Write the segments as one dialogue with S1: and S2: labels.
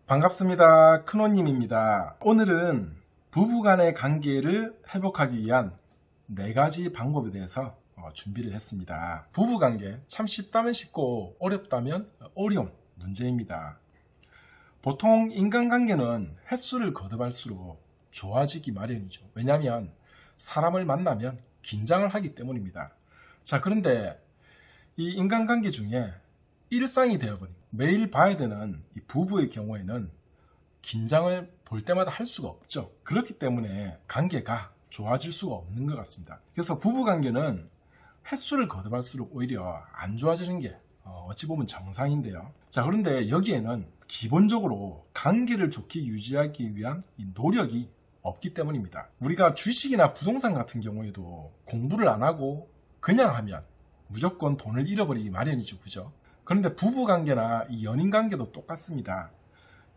S1: 반갑습니다. 큰호님입니다. 오늘은 부부간의 관계를 회복하기 위한 4가지 방법에 대해서 준비를 했습니다. 부부관계 참 쉽다면 쉽고 어렵다면 어려운 문제입니다. 보통 인간관계는 횟수를 거듭할수록 좋아지기 마련이죠. 왜냐하면 사람을 만나면 긴장을 하기 때문입니다. 자, 그런데 이 인간관계 중에 일상이 되어버린 매일 봐야 되는 이 부부의 경우에는 긴장을 볼 때마다 할 수가 없죠. 그렇기 때문에 관계가 좋아질 수가 없는 것 같습니다. 그래서 부부관계는 횟수를 거듭할수록 오히려 안 좋아지는 게 어찌 보면 정상인데요. 자, 그런데 여기에는 기본적으로 관계를 좋게 유지하기 위한 이 노력이 없기 때문입니다. 우리가 주식이나 부동산 같은 경우에도 공부를 안 하고 그냥 하면 무조건 돈을 잃어버리기 마련이죠. 그죠? 그런데 부부관계나 이 연인관계도 똑같습니다.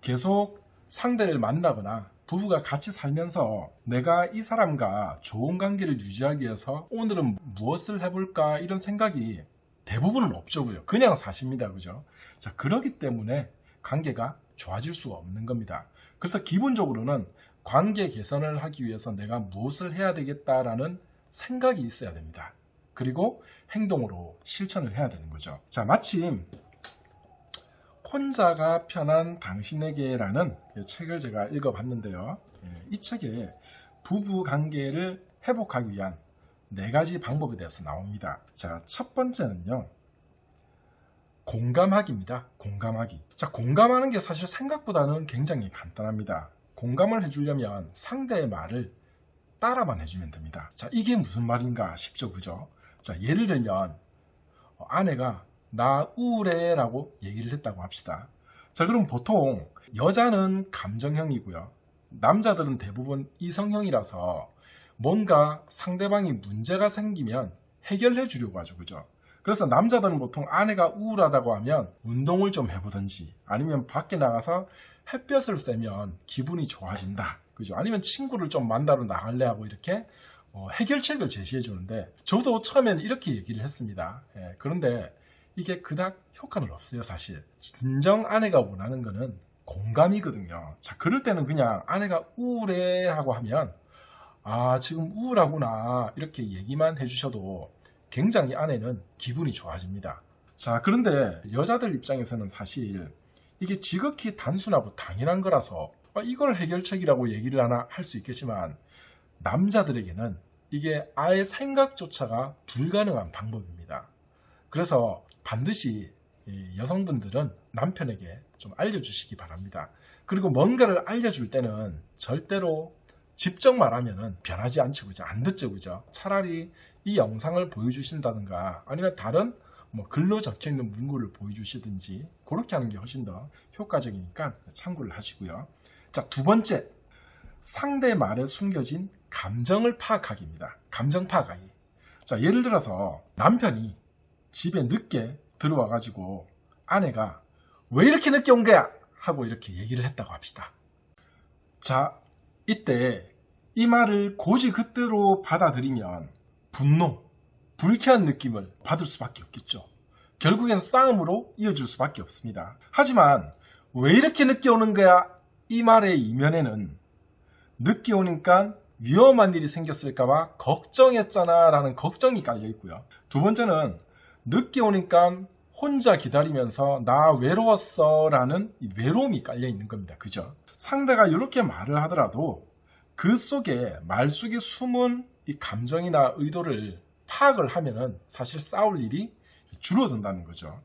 S1: 계속 상대를 만나거나 부부가 같이 살면서 내가 이 사람과 좋은 관계를 유지하기 위해서 오늘은 무엇을 해볼까 이런 생각이 대부분은 없죠. 그냥 사십니다. 그죠? 자, 그렇기 때문에 관계가 좋아질 수가 없는 겁니다. 그래서 기본적으로는 관계 개선을 하기 위해서 내가 무엇을 해야 되겠다라는 생각이 있어야 됩니다. 그리고 행동으로 실천을 해야 되는 거죠. 자, 마침 혼자가 편한 당신에게라는 책을 제가 읽어봤는데요. 이 책에 부부 관계를 회복하기 위한 4가지 방법에 대해서 나옵니다. 자, 첫 번째는요, 공감하기입니다. 공감하기. 자, 공감하는 게 사실 생각보다는 굉장히 간단합니다. 공감을 해주려면 상대의 말을 따라만 해주면 됩니다. 자, 이게 무슨 말인가 싶죠. 그죠? 자, 예를 들면 아내가 나 우울해 라고 얘기를 했다고 합시다. 자, 그럼 보통 여자는 감정형이고요, 남자들은 대부분 이성형이라서 뭔가 상대방이 문제가 생기면 해결해 주려고 하죠. 그죠? 그래서 남자들은 보통 아내가 우울하다고 하면 운동을 좀 해보든지 아니면 밖에 나가서 햇볕을 쐬면 기분이 좋아진다. 그죠? 아니면 친구를 좀 만나러 나갈래 하고 이렇게 해결책을 제시해 주는데, 저도 처음에는 이렇게 얘기를 했습니다. 그런데 이게 그닥 효과는 없어요. 사실 진정 아내가 원하는 거는 공감이거든요. 자, 그럴 때는 그냥 아내가 우울해 하고 하면 아, 지금 우울하구나 이렇게 얘기만 해주셔도 굉장히 아내는 기분이 좋아집니다. 자, 그런데 여자들 입장에서는 사실 이게 지극히 단순하고 당연한 거라서 이걸 해결책이라고 얘기를 하나 할 수 있겠지만, 남자들에게는 이게 아예 생각조차가 불가능한 방법입니다. 그래서 반드시 여성분들은 남편에게 좀 알려주시기 바랍니다. 그리고 뭔가를 알려줄 때는 절대로 직접 말하면 변하지 않죠. 그죠? 안 듣죠. 그죠? 차라리 이 영상을 보여주신다든가 아니면 다른 글로 적혀있는 문구를 보여주시든지 그렇게 하는 게 훨씬 더 효과적이니까 참고를 하시고요. 자, 두 번째, 상대 말에 숨겨진 감정을 파악하기입니다. 감정 파악하기. 자, 예를 들어서 남편이 집에 늦게 들어와가지고 아내가 왜 이렇게 늦게 온 거야? 하고 이렇게 얘기를 했다고 합시다. 자, 이때 이 말을 고지그대로 받아들이면 분노, 불쾌한 느낌을 받을 수밖에 없겠죠. 결국엔 싸움으로 이어질 수밖에 없습니다. 하지만 왜 이렇게 늦게 오는 거야? 이 말의 이면에는 늦게 오니까 위험한 일이 생겼을까봐 걱정했잖아 라는 걱정이 깔려 있고요. 두 번째는 늦게 오니까 혼자 기다리면서 나 외로웠어 라는 외로움이 깔려 있는 겁니다. 그죠? 상대가 이렇게 말을 하더라도 그 속에 말 속에 숨은 이 감정이나 의도를 파악을 하면은 사실 싸울 일이 줄어든다는 거죠.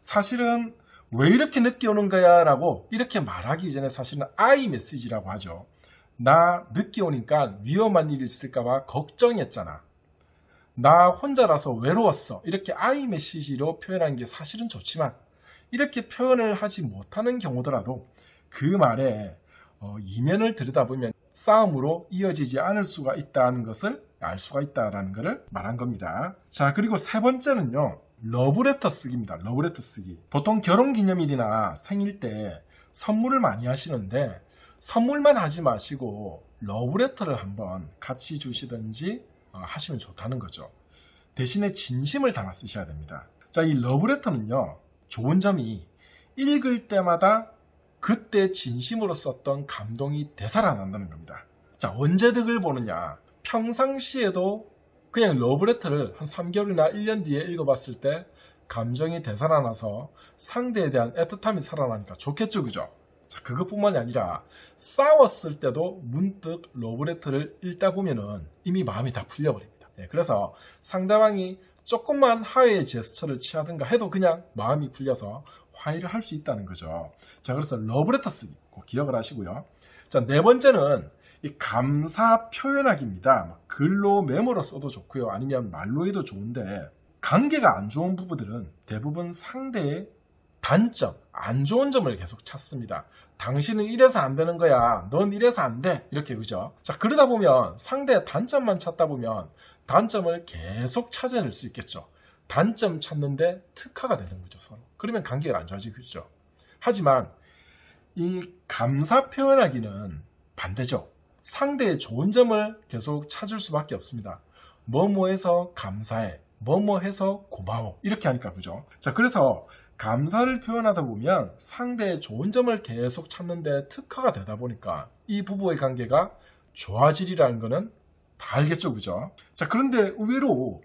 S1: 사실은 왜 이렇게 늦게 오는 거야 라고 이렇게 말하기 이전에 사실은 I 메시지라고 하죠. 나 늦게 오니까 위험한 일이 있을까봐 걱정했잖아. 나 혼자라서 외로웠어. 이렇게 I 메시지로 표현하는 게 사실은 좋지만, 이렇게 표현을 하지 못하는 경우더라도 그 말에 이면을 들여다보면 싸움으로 이어지지 않을 수가 있다는 것을 알 수가 있다는 것을 말한 겁니다. 자, 그리고 세 번째는요, 러브레터 쓰기입니다. 러브레터 쓰기. 보통 결혼기념일이나 생일 때 선물을 많이 하시는데 선물만 하지 마시고 러브레터를 한번 같이 주시든지 하시면 좋다는 거죠. 대신에 진심을 담아 쓰셔야 됩니다. 자, 이 러브레터는요, 좋은 점이 읽을 때마다 그때 진심으로 썼던 감동이 되살아난다는 겁니다. 자, 언제 득을 보느냐? 평상시에도 그냥 러브레터를 한 3개월이나 1년 뒤에 읽어봤을 때 감정이 되살아나서 상대에 대한 애틋함이 살아나니까 좋겠죠, 그죠? 자, 그것뿐만이 아니라 싸웠을 때도 문득 러브레터를 읽다 보면은 이미 마음이 다 풀려버립니다. 그래서 상대방이 조금만 화해의 제스처를 취하든가 해도 그냥 마음이 풀려서 화해를 할 수 있다는 거죠. 자, 그래서 러브레터 쓰기 꼭 기억을 하시고요. 자, 네 번째는 이 감사 표현하기입니다. 글로 메모로 써도 좋고요. 아니면 말로 해도 좋은데, 관계가 안 좋은 부부들은 대부분 상대의 단점, 안 좋은 점을 계속 찾습니다. 당신은 이래서 안 되는 거야. 넌 이래서 안 돼. 이렇게, 그죠? 자, 그러다 보면 상대의 단점만 찾다 보면 단점을 계속 찾아낼 수 있겠죠. 단점 찾는데 특화가 되는 거죠, 서로. 그러면 관계가 안 좋아지겠죠. 하지만 이 감사 표현하기는 반대죠. 상대의 좋은 점을 계속 찾을 수밖에 없습니다. 뭐뭐해서 감사해, 뭐뭐해서 고마워, 이렇게 하니까, 그죠? 자, 그래서 감사를 표현하다 보면 상대의 좋은 점을 계속 찾는데 특화가 되다 보니까 이 부부의 관계가 좋아지리라는 거는 다 알겠죠, 그죠? 자, 그런데 의외로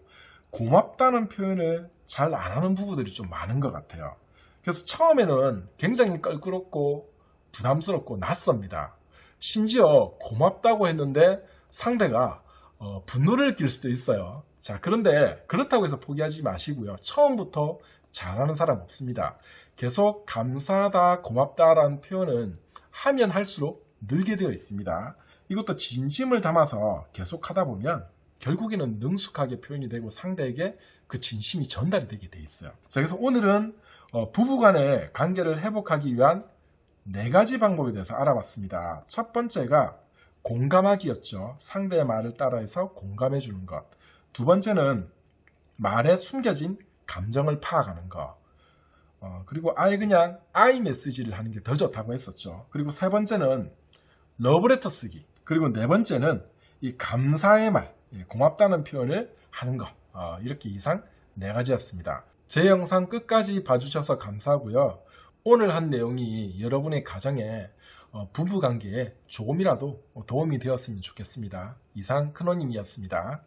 S1: 고맙다는 표현을 잘 안 하는 부부들이 좀 많은 것 같아요. 그래서 처음에는 굉장히 껄끄럽고 부담스럽고 낯섭니다. 심지어 고맙다고 했는데 상대가 분노를 느낄 수도 있어요. 자, 그런데 그렇다고 해서 포기하지 마시고요. 처음부터 잘하는 사람 없습니다. 계속 감사하다, 고맙다라는 표현은 하면 할수록 늘게 되어 있습니다. 이것도 진심을 담아서 계속 하다 보면 결국에는 능숙하게 표현이 되고 상대에게 그 진심이 전달이 되게 돼 있어요. 자, 그래서 오늘은 부부간의 관계를 회복하기 위한 4가지 방법에 대해서 알아봤습니다. 첫 번째가 공감하기였죠. 상대의 말을 따라해서 공감해 주는 것. 두 번째는 말에 숨겨진 감정을 파악하는 것. 그리고 아예 그냥 아이 메시지를 하는 게 더 좋다고 했었죠. 그리고 세 번째는 러브레터 쓰기. 그리고 네 번째는 이 감사의 말, 고맙다는 표현을 하는 것. 이렇게 이상 4가지였습니다. 제 영상 끝까지 봐주셔서 감사하고요. 오늘 한 내용이 여러분의 가정에 부부관계에 조금이라도 도움이 되었으면 좋겠습니다. 이상 큰호님이었습니다.